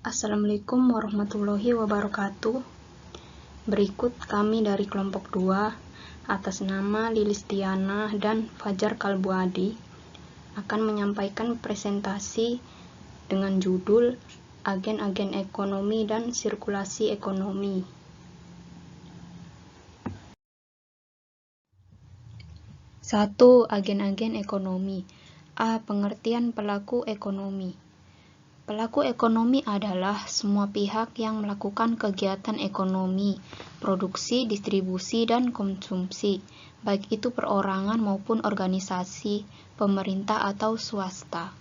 Assalamualaikum warahmatullahi wabarakatuh. Berikut kami dari kelompok 2 atas nama Lilis Tiana dan Fajar Kalbuadi akan menyampaikan presentasi dengan judul Agen-agen ekonomi dan sirkulasi ekonomi. Satu, agen-agen ekonomi. A. Pengertian pelaku ekonomi. Pelaku ekonomi adalah semua pihak yang melakukan kegiatan ekonomi, produksi, distribusi, dan konsumsi, baik itu perorangan maupun organisasi, pemerintah atau swasta.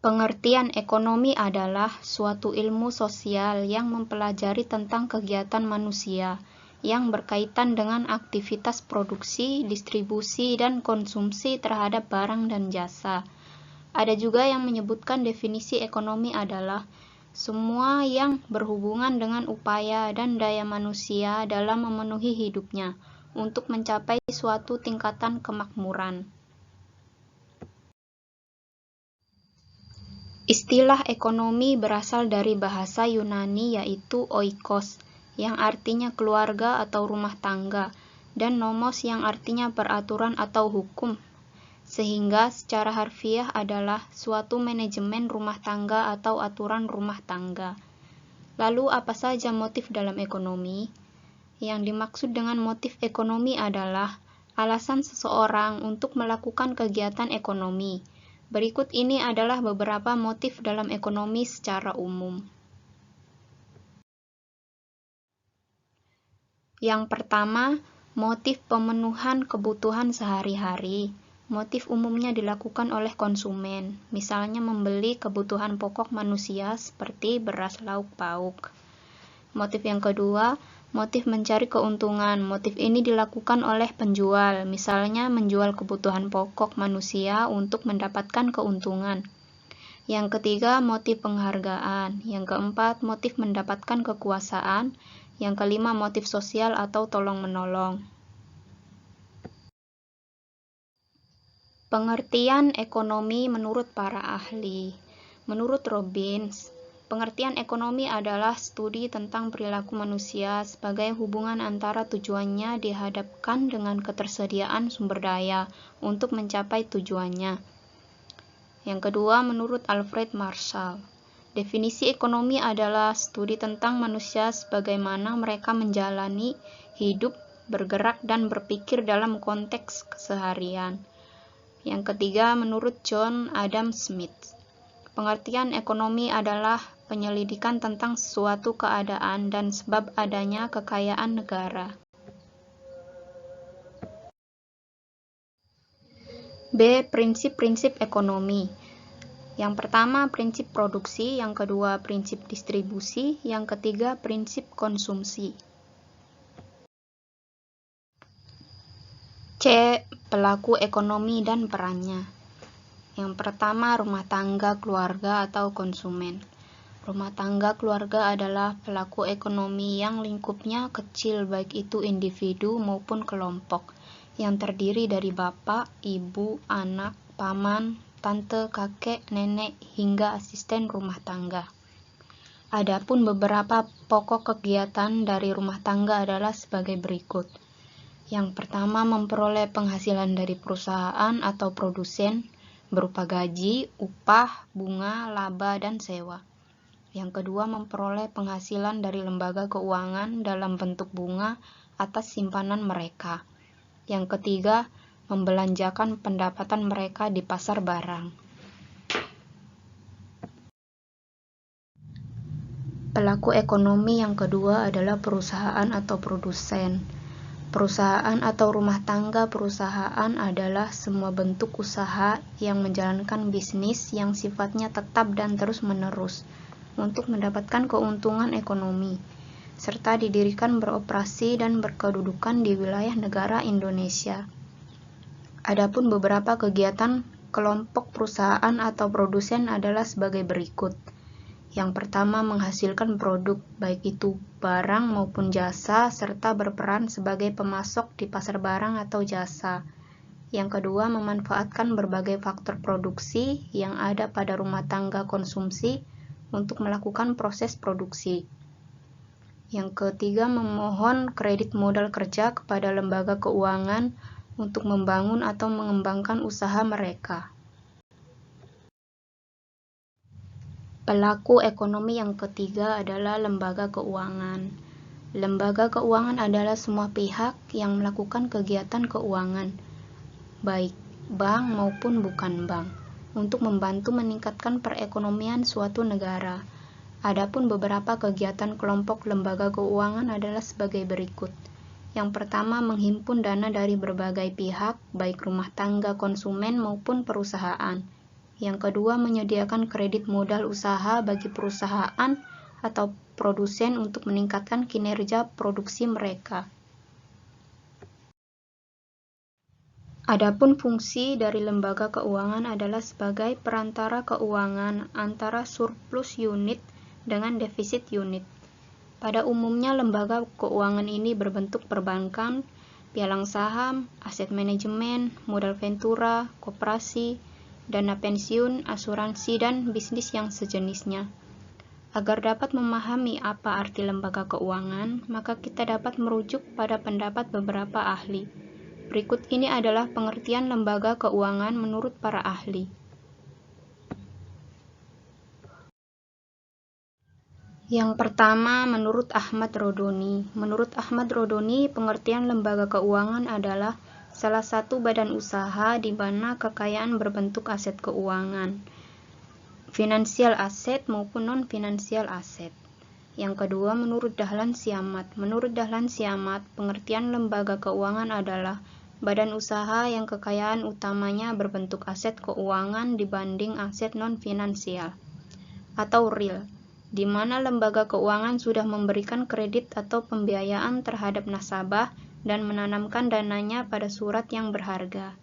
Pengertian ekonomi adalah suatu ilmu sosial yang mempelajari tentang kegiatan manusia yang berkaitan dengan aktivitas produksi, distribusi, dan konsumsi terhadap barang dan jasa. Ada juga yang menyebutkan definisi ekonomi adalah semua yang berhubungan dengan upaya dan daya manusia dalam memenuhi hidupnya untuk mencapai suatu tingkatan kemakmuran. Istilah ekonomi berasal dari bahasa Yunani yaitu oikos, yang artinya keluarga atau rumah tangga, dan nomos yang artinya peraturan atau hukum, sehingga secara harfiah adalah suatu manajemen rumah tangga atau aturan rumah tangga. Lalu apa saja motif dalam ekonomi? Yang dimaksud dengan motif ekonomi adalah alasan seseorang untuk melakukan kegiatan ekonomi. Berikut ini adalah beberapa motif dalam ekonomi secara umum. Yang pertama, motif pemenuhan kebutuhan sehari-hari. Motif umumnya dilakukan oleh konsumen, misalnya membeli kebutuhan pokok manusia seperti beras, lauk, pauk. Motif yang kedua, motif mencari keuntungan. Motif ini dilakukan oleh penjual, misalnya menjual kebutuhan pokok manusia untuk mendapatkan keuntungan. Yang ketiga, motif penghargaan. Yang keempat, motif mendapatkan kekuasaan. Yang kelima, motif sosial atau tolong-menolong. Pengertian ekonomi menurut para ahli. Menurut Robbins, pengertian ekonomi adalah studi tentang perilaku manusia sebagai hubungan antara tujuannya dihadapkan dengan ketersediaan sumber daya untuk mencapai tujuannya. Yang kedua, menurut Alfred Marshall, definisi ekonomi adalah studi tentang manusia sebagaimana mereka menjalani hidup, bergerak, dan berpikir dalam konteks keseharian. Yang ketiga, menurut John Adam Smith, pengertian ekonomi adalah penyelidikan tentang suatu keadaan dan sebab adanya kekayaan negara. B. Prinsip-prinsip ekonomi. Yang pertama, prinsip produksi. Yang kedua, prinsip distribusi. Yang ketiga, prinsip konsumsi. C. Pelaku ekonomi dan perannya. Yang pertama, rumah tangga, keluarga, atau konsumen. Rumah tangga keluarga adalah pelaku ekonomi yang lingkupnya kecil, baik itu individu maupun kelompok, yang terdiri dari bapak, ibu, anak, paman, tante, kakek, nenek, hingga asisten rumah tangga. Adapun beberapa pokok kegiatan dari rumah tangga adalah sebagai berikut. Yang pertama, memperoleh penghasilan dari perusahaan atau produsen berupa gaji, upah, bunga, laba, dan sewa. Yang kedua, memperoleh penghasilan dari lembaga keuangan dalam bentuk bunga atas simpanan mereka. Yang ketiga, membelanjakan pendapatan mereka di pasar barang. Pelaku ekonomi yang kedua adalah perusahaan atau produsen. Perusahaan atau rumah tangga perusahaan adalah semua bentuk usaha yang menjalankan bisnis yang sifatnya tetap dan terus-menerus untuk mendapatkan keuntungan ekonomi, serta didirikan beroperasi dan berkedudukan di wilayah negara Indonesia. Adapun beberapa kegiatan kelompok perusahaan atau produsen adalah sebagai berikut. Yang pertama, menghasilkan produk, baik itu barang maupun jasa, serta berperan sebagai pemasok di pasar barang atau jasa. Yang kedua, memanfaatkan berbagai faktor produksi yang ada pada rumah tangga konsumsi untuk melakukan proses produksi. Yang ketiga, memohon kredit modal kerja kepada lembaga keuangan untuk membangun atau mengembangkan usaha mereka. Pelaku ekonomi yang ketiga adalah lembaga keuangan. Lembaga keuangan adalah semua pihak yang melakukan kegiatan keuangan, baik bank maupun bukan bank, untuk membantu meningkatkan perekonomian suatu negara. Adapun beberapa kegiatan kelompok lembaga keuangan adalah sebagai berikut. Yang pertama, menghimpun dana dari berbagai pihak, baik rumah tangga, konsumen, maupun perusahaan. Yang kedua, menyediakan kredit modal usaha bagi perusahaan atau produsen untuk meningkatkan kinerja produksi mereka. Adapun fungsi dari lembaga keuangan adalah sebagai perantara keuangan antara surplus unit dengan defisit unit. Pada umumnya lembaga keuangan ini berbentuk perbankan, pialang saham, aset manajemen, modal ventura, koperasi, dana pensiun, asuransi, dan bisnis yang sejenisnya. Agar dapat memahami apa arti lembaga keuangan, maka kita dapat merujuk pada pendapat beberapa ahli. Berikut ini adalah pengertian lembaga keuangan menurut para ahli. Yang pertama, menurut Ahmad Rodoni. Menurut Ahmad Rodoni, pengertian lembaga keuangan adalah salah satu badan usaha di mana kekayaan berbentuk aset keuangan, finansial aset maupun non-finansial aset. Yang kedua, menurut Dahlan Siamat. Menurut Dahlan Siamat, pengertian lembaga keuangan adalah badan usaha yang kekayaan utamanya berbentuk aset keuangan dibanding aset non-finansial atau real, di mana lembaga keuangan sudah memberikan kredit atau pembiayaan terhadap nasabah dan menanamkan dananya pada surat yang berharga.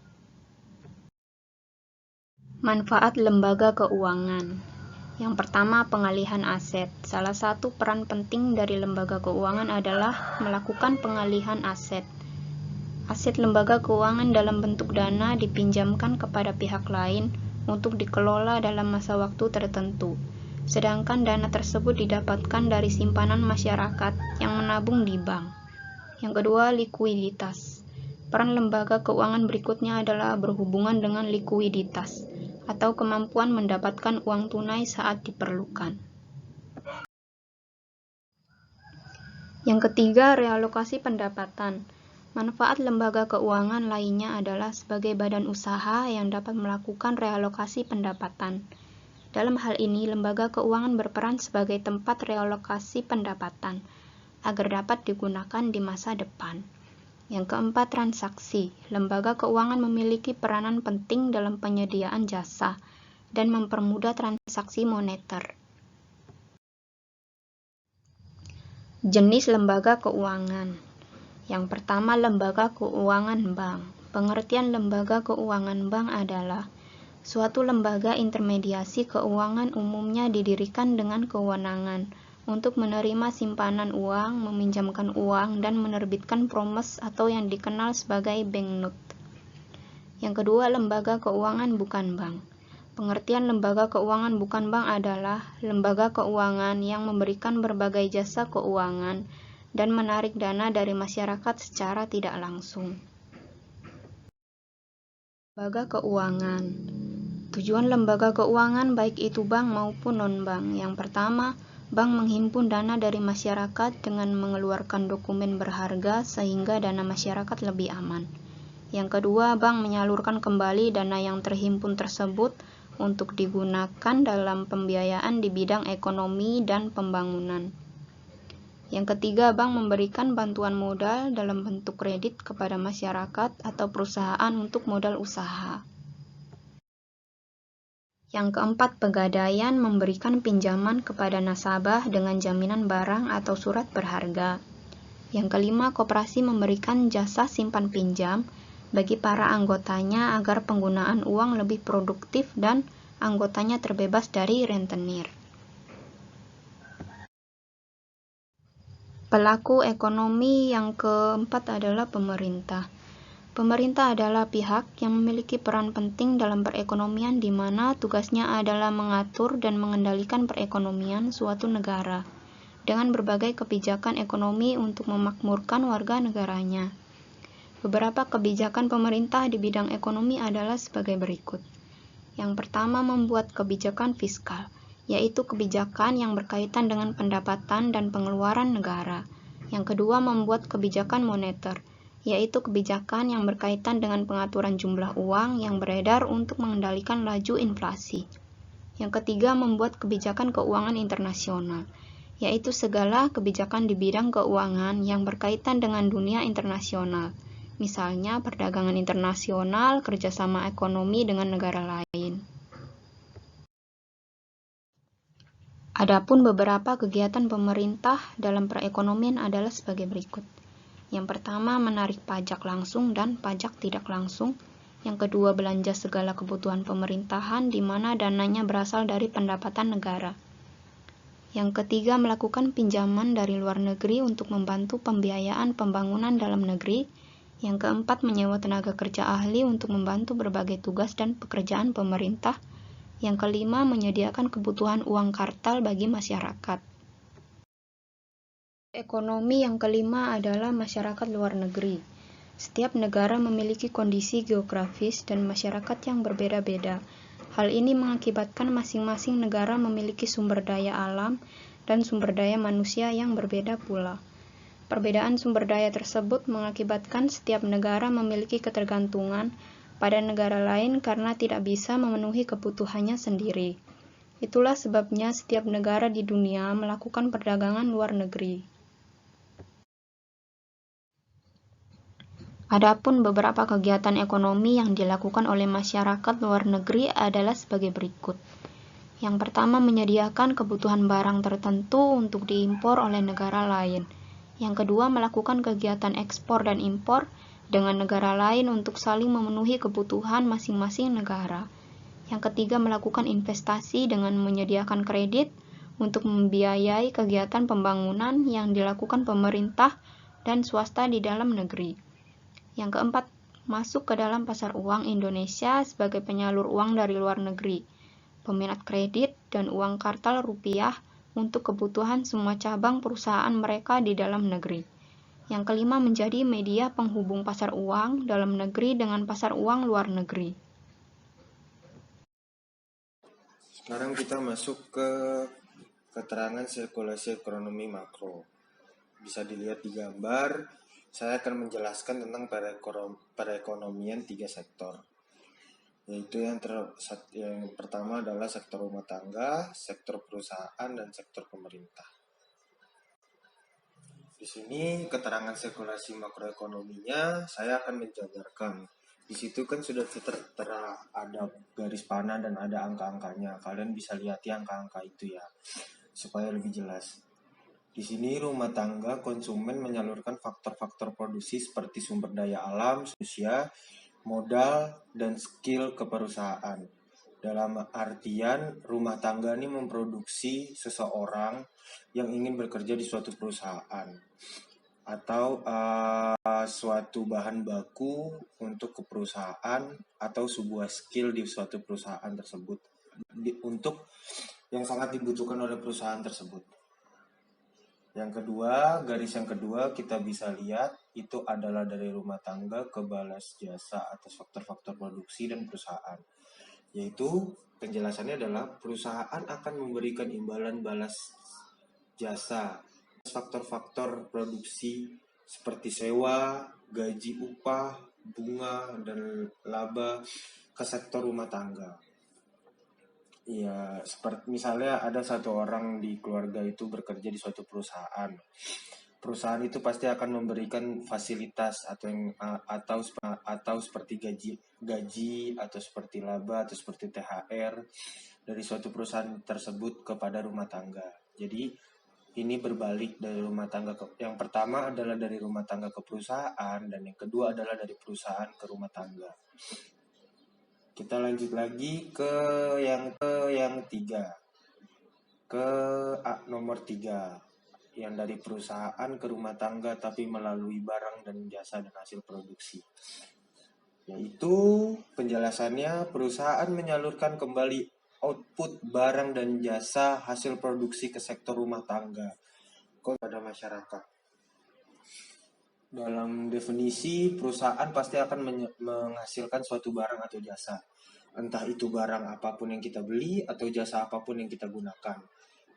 Manfaat lembaga keuangan. Yang pertama, pengalihan aset. Salah satu peran penting dari lembaga keuangan adalah melakukan pengalihan aset. Aset lembaga keuangan dalam bentuk dana dipinjamkan kepada pihak lain untuk dikelola dalam masa waktu tertentu. Sedangkan dana tersebut didapatkan dari simpanan masyarakat yang menabung di bank. Yang kedua, likuiditas. Peran lembaga keuangan berikutnya adalah berhubungan dengan likuiditas atau kemampuan mendapatkan uang tunai saat diperlukan. Yang ketiga, realokasi pendapatan. Manfaat lembaga keuangan lainnya adalah sebagai badan usaha yang dapat melakukan realokasi pendapatan. Dalam hal ini, lembaga keuangan berperan sebagai tempat realokasi pendapatan agar dapat digunakan di masa depan. Yang keempat, transaksi. Lembaga keuangan memiliki peranan penting dalam penyediaan jasa dan mempermudah transaksi moneter. Jenis lembaga keuangan. Yang pertama, lembaga keuangan bank. Pengertian lembaga keuangan bank adalah suatu lembaga intermediasi keuangan umumnya didirikan dengan kewenangan untuk menerima simpanan uang, meminjamkan uang, dan menerbitkan promes atau yang dikenal sebagai banknote. Yang kedua, lembaga keuangan bukan bank. Pengertian lembaga keuangan bukan bank adalah lembaga keuangan yang memberikan berbagai jasa keuangan dan menarik dana dari masyarakat secara tidak langsung. Lembaga keuangan. Tujuan lembaga keuangan baik itu bank maupun non-bank. Yang pertama, bank menghimpun dana dari masyarakat dengan mengeluarkan dokumen berharga sehingga dana masyarakat lebih aman. Yang kedua, bank menyalurkan kembali dana yang terhimpun tersebut untuk digunakan dalam pembiayaan di bidang ekonomi dan pembangunan. Yang ketiga, bank memberikan bantuan modal dalam bentuk kredit kepada masyarakat atau perusahaan untuk modal usaha. Yang keempat, pegadaian memberikan pinjaman kepada nasabah dengan jaminan barang atau surat berharga. Yang kelima, koperasi memberikan jasa simpan pinjam bagi para anggotanya agar penggunaan uang lebih produktif dan anggotanya terbebas dari rentenir. Pelaku ekonomi yang keempat adalah pemerintah. Pemerintah adalah pihak yang memiliki peran penting dalam perekonomian di mana tugasnya adalah mengatur dan mengendalikan perekonomian suatu negara dengan berbagai kebijakan ekonomi untuk memakmurkan warga negaranya. Beberapa kebijakan pemerintah di bidang ekonomi adalah sebagai berikut. Yang pertama, membuat kebijakan fiskal, yaitu kebijakan yang berkaitan dengan pendapatan dan pengeluaran negara. Yang kedua, membuat kebijakan moneter, yaitu kebijakan yang berkaitan dengan pengaturan jumlah uang yang beredar untuk mengendalikan laju inflasi. Yang ketiga, membuat kebijakan keuangan internasional, yaitu segala kebijakan di bidang keuangan yang berkaitan dengan dunia internasional, misalnya perdagangan internasional, kerjasama ekonomi dengan negara lain. Adapun beberapa kegiatan pemerintah dalam perekonomian adalah sebagai berikut. Yang pertama, menarik pajak langsung dan pajak tidak langsung. Yang kedua, belanja segala kebutuhan pemerintahan di mana dananya berasal dari pendapatan negara. Yang ketiga, melakukan pinjaman dari luar negeri untuk membantu pembiayaan pembangunan dalam negeri. Yang keempat, menyewa tenaga kerja ahli untuk membantu berbagai tugas dan pekerjaan pemerintah. Yang kelima, menyediakan kebutuhan uang kartal bagi masyarakat. Ekonomi yang kelima adalah masyarakat luar negeri. Setiap negara memiliki kondisi geografis dan masyarakat yang berbeda-beda. Hal ini mengakibatkan masing-masing negara memiliki sumber daya alam dan sumber daya manusia yang berbeda pula. Perbedaan sumber daya tersebut mengakibatkan setiap negara memiliki ketergantungan pada negara lain karena tidak bisa memenuhi kebutuhannya sendiri. Itulah sebabnya setiap negara di dunia melakukan perdagangan luar negeri. Adapun beberapa kegiatan ekonomi yang dilakukan oleh masyarakat luar negeri adalah sebagai berikut. Yang pertama, menyediakan kebutuhan barang tertentu untuk diimpor oleh negara lain. Yang kedua, melakukan kegiatan ekspor dan impor dengan negara lain untuk saling memenuhi kebutuhan masing-masing negara. Yang ketiga, melakukan investasi dengan menyediakan kredit untuk membiayai kegiatan pembangunan yang dilakukan pemerintah dan swasta di dalam negeri. Yang keempat, masuk ke dalam pasar uang Indonesia sebagai penyalur uang dari luar negeri, peminat kredit, dan uang kartal rupiah untuk kebutuhan semua cabang perusahaan mereka di dalam negeri. Yang kelima, menjadi media penghubung pasar uang dalam negeri dengan pasar uang luar negeri. Sekarang kita masuk ke keterangan sirkulasi ekonomi makro. Bisa dilihat di gambar. Saya akan menjelaskan tentang perekonomian 3 sektor, yaitu yang pertama adalah sektor rumah tangga, sektor perusahaan, dan sektor pemerintah. Di sini keterangan sirkulasi makroekonominya saya akan menjabarkan. Di situ kan sudah tertera ada garis panah dan ada angka-angkanya. Kalian bisa lihat ya angka-angka itu ya, supaya lebih jelas. Di sini rumah tangga konsumen menyalurkan faktor-faktor produksi seperti sumber daya alam, manusia, modal, dan skill ke perusahaan. Dalam artian rumah tangga ini memproduksi seseorang yang ingin bekerja di suatu perusahaan atau suatu bahan baku untuk ke perusahaan atau sebuah skill di suatu perusahaan tersebut untuk yang sangat dibutuhkan oleh perusahaan tersebut. Yang kedua, garis yang kedua kita bisa lihat itu adalah dari rumah tangga ke balas jasa atas faktor-faktor produksi dan perusahaan. Yaitu penjelasannya adalah perusahaan akan memberikan imbalan balas jasa faktor-faktor produksi seperti sewa, gaji upah, bunga, dan laba ke sektor rumah tangga. Ya, seperti misalnya ada satu orang di keluarga itu bekerja di suatu perusahaan. Perusahaan itu pasti akan memberikan fasilitas atau seperti gaji atau seperti laba atau seperti THR dari suatu perusahaan tersebut kepada rumah tangga. Jadi ini berbalik dari rumah tangga yang pertama adalah dari rumah tangga ke perusahaan dan yang kedua adalah dari perusahaan ke rumah tangga. Kita lanjut lagi ke yang tiga, ke nomor 3, yang dari perusahaan ke rumah tangga tapi melalui barang dan jasa dan hasil produksi. Yaitu penjelasannya, perusahaan menyalurkan kembali output barang dan jasa hasil produksi ke sektor rumah tangga kepada masyarakat. Dalam definisi, perusahaan pasti akan menghasilkan suatu barang atau jasa. Entah itu barang apapun yang kita beli atau jasa apapun yang kita gunakan.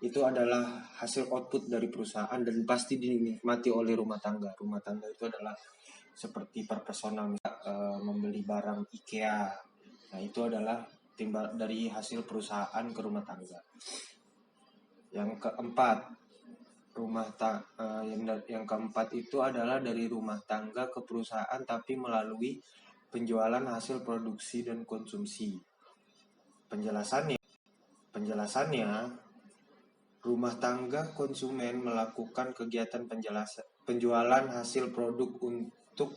Itu adalah hasil output dari perusahaan dan pasti dinikmati oleh rumah tangga. Rumah tangga itu adalah seperti per personal, membeli barang IKEA. Nah, itu adalah timbal dari hasil perusahaan ke rumah tangga. Yang keempat, yang keempat itu adalah dari rumah tangga ke perusahaan tapi melalui penjualan hasil produksi dan konsumsi. Penjelasannya, rumah tangga konsumen melakukan kegiatan penjualan hasil produk untuk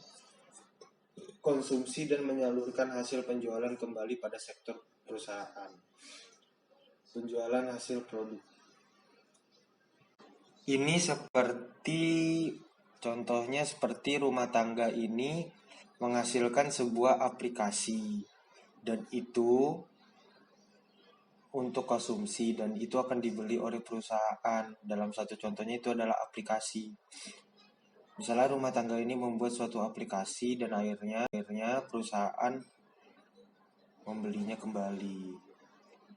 konsumsi dan menyalurkan hasil penjualan kembali pada sektor perusahaan. Penjualan hasil produk. Ini contohnya seperti rumah tangga ini menghasilkan sebuah aplikasi dan itu untuk konsumsi dan itu akan dibeli oleh perusahaan. Dalam satu contohnya itu adalah aplikasi. Misalnya rumah tangga ini membuat suatu aplikasi dan akhirnya perusahaan membelinya kembali.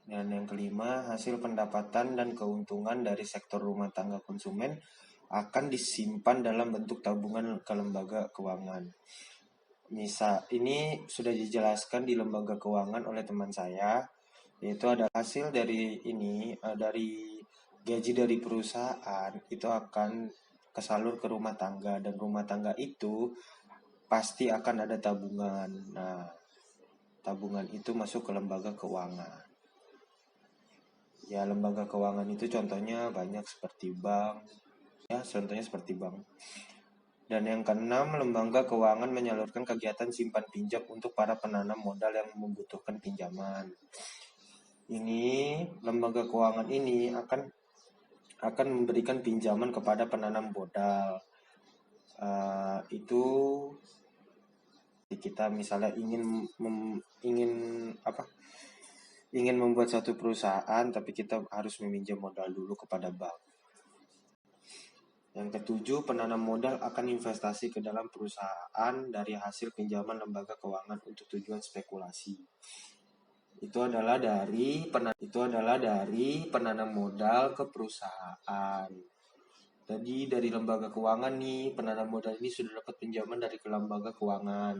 Dan yang kelima, hasil pendapatan dan keuntungan dari sektor rumah tangga konsumen akan disimpan dalam bentuk tabungan ke lembaga keuangan. Ini sudah dijelaskan di lembaga keuangan oleh teman saya, yaitu ada hasil dari gaji dari perusahaan itu akan kesalur ke rumah tangga dan rumah tangga itu pasti akan ada tabungan. Nah, tabungan itu masuk ke lembaga keuangan. Ya, lembaga keuangan itu contohnya banyak seperti bank. Dan yang keenam, lembaga keuangan menyalurkan kegiatan simpan pinjam untuk para penanam modal yang membutuhkan pinjaman. Lembaga keuangan ini akan memberikan pinjaman kepada penanam modal. Itu kita misalnya ingin membuat satu perusahaan, tapi kita harus meminjam modal dulu kepada bank. Yang ketujuh, penanam modal akan investasi ke dalam perusahaan dari hasil pinjaman lembaga keuangan untuk tujuan spekulasi. Itu adalah dari penanam modal ke perusahaan. Jadi dari lembaga keuangan nih, penanam modal ini sudah dapat pinjaman dari lembaga keuangan.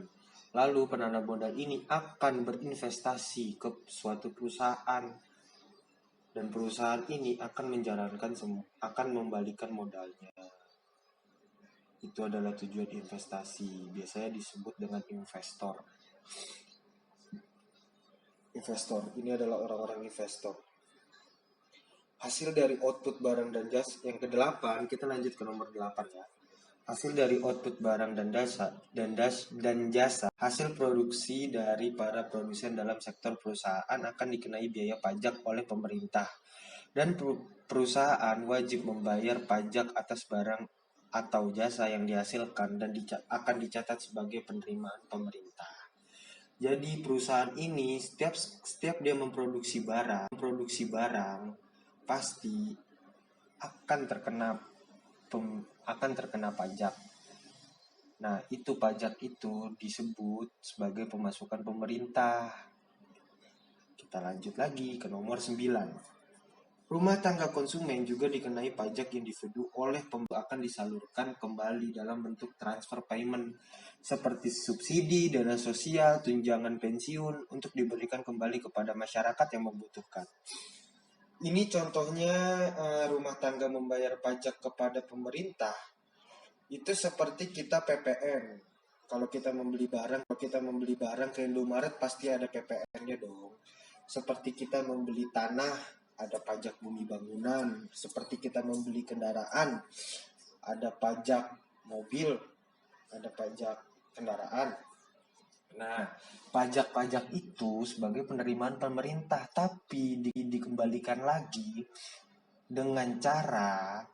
Lalu penanam modal ini akan berinvestasi ke suatu perusahaan dan perusahaan ini akan membalikan modalnya. Itu adalah tujuan investasi. Biasanya disebut dengan investor. Ini adalah orang-orang investor. Hasil dari output barang dan jasa. Yang ke-8, kita lanjut ke nomor 8 ya. Hasil dari output barang dan jasa, hasil produksi dari para produsen dalam sektor perusahaan akan dikenai biaya pajak oleh pemerintah. Dan perusahaan wajib membayar pajak atas barang atau jasa yang dihasilkan dan akan dicatat sebagai penerimaan pemerintah. Jadi perusahaan ini setiap dia memproduksi barang pasti akan terkena pajak. Nah, itu pajak itu disebut sebagai pemasukan pemerintah. Kita lanjut lagi ke nomor 9. Rumah tangga konsumen juga dikenai pajak individu oleh akan disalurkan kembali dalam bentuk transfer payment seperti subsidi, dana sosial, tunjangan pensiun untuk diberikan kembali kepada masyarakat yang membutuhkan. Ini contohnya rumah tangga membayar pajak kepada pemerintah. Itu seperti kita PPN. Kalau kita membeli barang ke Indomaret pasti ada PPN-nya dong. Seperti kita membeli tanah, ada pajak bumi bangunan. Seperti kita membeli kendaraan, ada pajak mobil, ada pajak kendaraan. Nah, pajak-pajak itu sebagai penerimaan pemerintah, tapi dikembalikan lagi dengan cara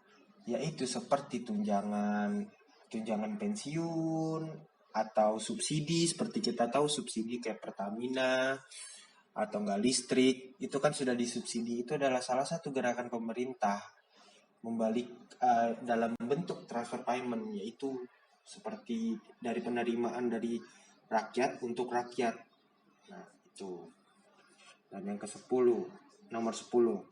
yaitu seperti tunjangan pensiun, atau subsidi, seperti kita tahu subsidi kayak Pertamina atau enggak listrik, itu kan sudah disubsidi. Itu adalah salah satu gerakan pemerintah membalik dalam bentuk transfer payment, yaitu seperti dari penerimaan dari rakyat untuk rakyat. Nah, itu. Dan yang ke-10, nomor 10.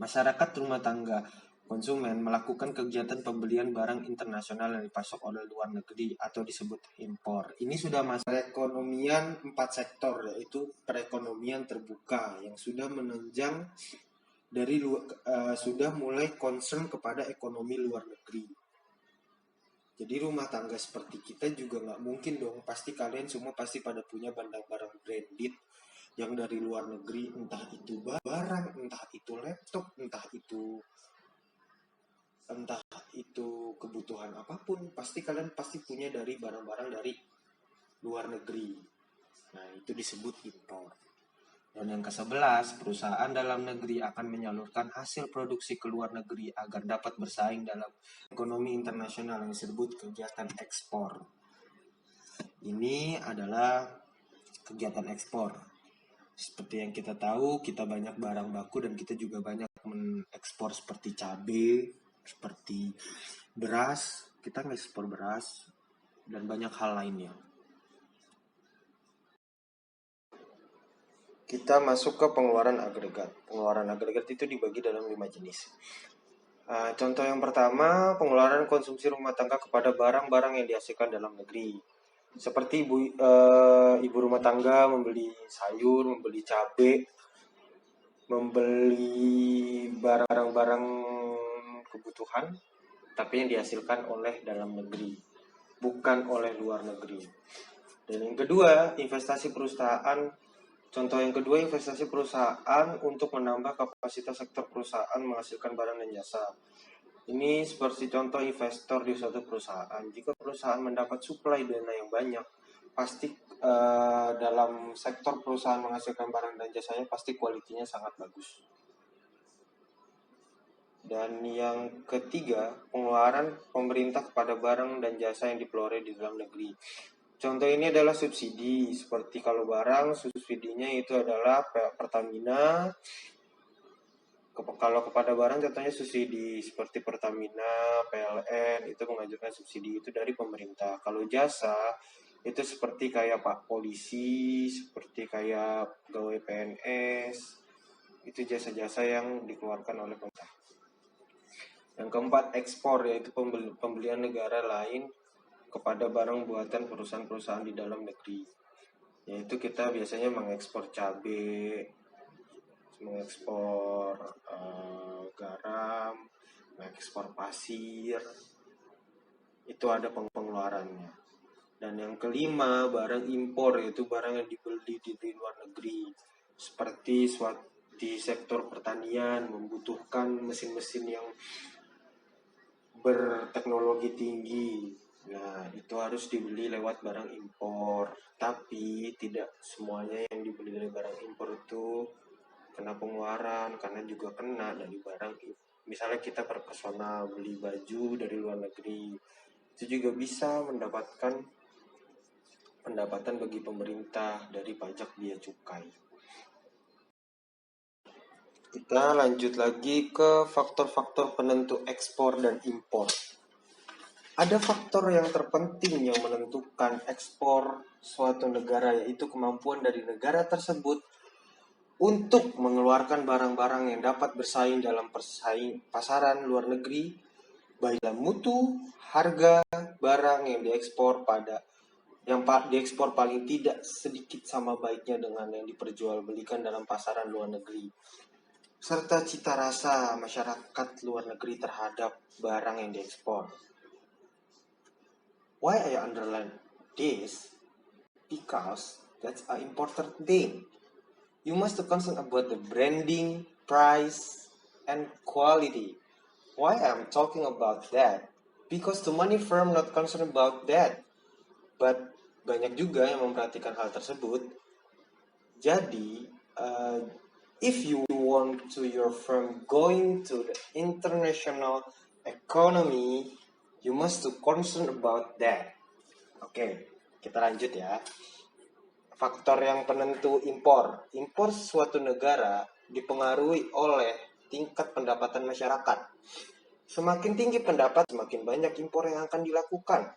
Masyarakat rumah tangga konsumen melakukan kegiatan pembelian barang internasional yang dipasok oleh luar negeri atau disebut impor. Ini sudah masuk perekonomian 4 sektor, yaitu perekonomian terbuka yang sudah menunjang dari sudah mulai concern kepada ekonomi luar negeri. Jadi rumah tangga seperti kita juga nggak mungkin dong, pasti kalian semua pasti pada punya barang-barang branded yang dari luar negeri, entah itu barang, entah itu laptop, entah itu kebutuhan apapun, pasti kalian pasti punya dari barang-barang dari luar negeri. Nah, itu disebut impor. Dan yang ke-11, perusahaan dalam negeri akan menyalurkan hasil produksi ke luar negeri agar dapat bersaing dalam ekonomi internasional yang disebut kegiatan ekspor. Ini adalah kegiatan ekspor. Seperti yang kita tahu, kita banyak barang baku dan kita juga banyak mengekspor seperti cabai, seperti beras, kita ngekspor beras, dan banyak hal lainnya. Kita masuk ke pengeluaran agregat. Pengeluaran agregat itu dibagi dalam 5 jenis. Contoh yang pertama, pengeluaran konsumsi rumah tangga kepada barang-barang yang dihasilkan dalam negeri. Seperti ibu rumah tangga membeli sayur, membeli cabai, membeli barang-barang kebutuhan, tapi yang dihasilkan oleh dalam negeri, bukan oleh luar negeri. Dan yang kedua, investasi perusahaan. Contoh yang kedua, investasi perusahaan untuk menambah kapasitas sektor perusahaan menghasilkan barang dan jasa. Ini seperti contoh investor di suatu perusahaan. Jika perusahaan mendapat suplai dana yang banyak, pasti dalam sektor perusahaan menghasilkan barang dan jasanya pasti kualitinya sangat bagus. Dan yang ketiga, pengeluaran pemerintah kepada barang dan jasa yang dipeloreh di dalam negeri. Contoh ini adalah subsidi, seperti kalau barang subsidinya itu adalah Pertamina. Kalau kepada barang contohnya subsidi seperti Pertamina, PLN itu mengajukan subsidi itu dari pemerintah. Kalau jasa itu seperti kayak Pak Polisi, seperti kayak pegawai PNS, itu jasa-jasa yang dikeluarkan oleh pemerintah. Yang keempat, ekspor, yaitu pembelian negara lain kepada barang buatan perusahaan-perusahaan di dalam negeri. Yaitu kita biasanya mengekspor cabai, mengekspor garam, mengekspor pasir. Itu ada pengeluarannya. Dan yang kelima, barang impor, yaitu barang yang dibeli di luar negeri. Seperti di sektor pertanian membutuhkan mesin-mesin yang berteknologi tinggi. Nah, itu harus dibeli lewat barang impor. Tapi tidak semuanya yang dibeli dari barang impor itu kena pengeluaran, karena juga kena dari barang. Misalnya kita personal beli baju dari luar negeri, itu juga bisa mendapatkan pendapatan bagi pemerintah dari pajak bea cukai. Kita lanjut lagi ke faktor-faktor penentu ekspor dan impor. Ada faktor yang terpenting yang menentukan ekspor suatu negara, yaitu kemampuan dari negara tersebut untuk mengeluarkan barang-barang yang dapat bersaing dalam pasaran luar negeri, baik dalam mutu, harga barang yang diekspor paling tidak sedikit sama baiknya dengan yang diperjualbelikan dalam pasaran luar negeri, serta cita rasa masyarakat luar negeri terhadap barang yang diekspor. Why I underline this? Because that's an important thing. You must be concerned about the branding, price, and quality. Why I'm talking about that? Because too many firms not concerned about that. But banyak juga yang memperhatikan hal tersebut. Jadi, if you want to your firm going to the international economy, you must be concerned about that. Oke, kita lanjut ya. Faktor yang penentu impor. Impor suatu negara dipengaruhi oleh tingkat pendapatan masyarakat. Semakin tinggi pendapat, semakin banyak impor yang akan dilakukan.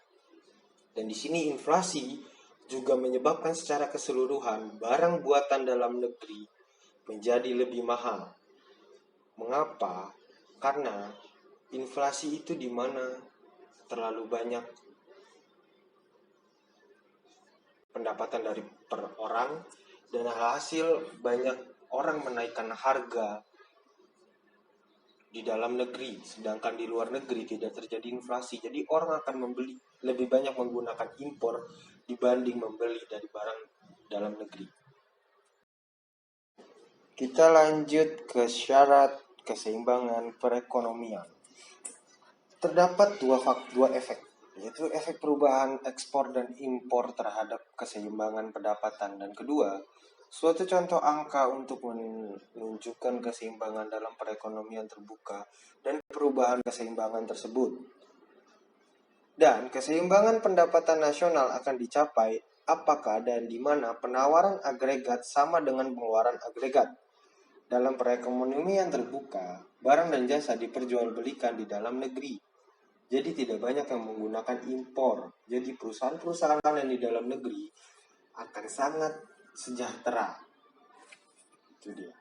Dan di sini inflasi juga menyebabkan secara keseluruhan barang buatan dalam negeri menjadi lebih mahal. Mengapa? Karena inflasi itu di mana terlalu banyak pendapatan dari per orang dan hasil banyak orang menaikkan harga di dalam negeri, sedangkan di luar negeri tidak terjadi inflasi. Jadi orang akan membeli lebih banyak menggunakan impor dibanding membeli dari barang dalam negeri. Kita lanjut ke syarat keseimbangan perekonomian. Terdapat dua efek, yaitu efek perubahan ekspor dan impor terhadap keseimbangan pendapatan. Dan kedua, suatu contoh angka untuk menunjukkan keseimbangan dalam perekonomian terbuka dan perubahan keseimbangan tersebut. Dan keseimbangan pendapatan nasional akan dicapai apakah dan di mana penawaran agregat sama dengan pengeluaran agregat. Dalam perekonomian terbuka, barang dan jasa diperjualbelikan di dalam negeri. Jadi tidak banyak yang menggunakan impor. Jadi perusahaan-perusahaan yang di dalam negeri akan sangat sejahtera. Itu dia.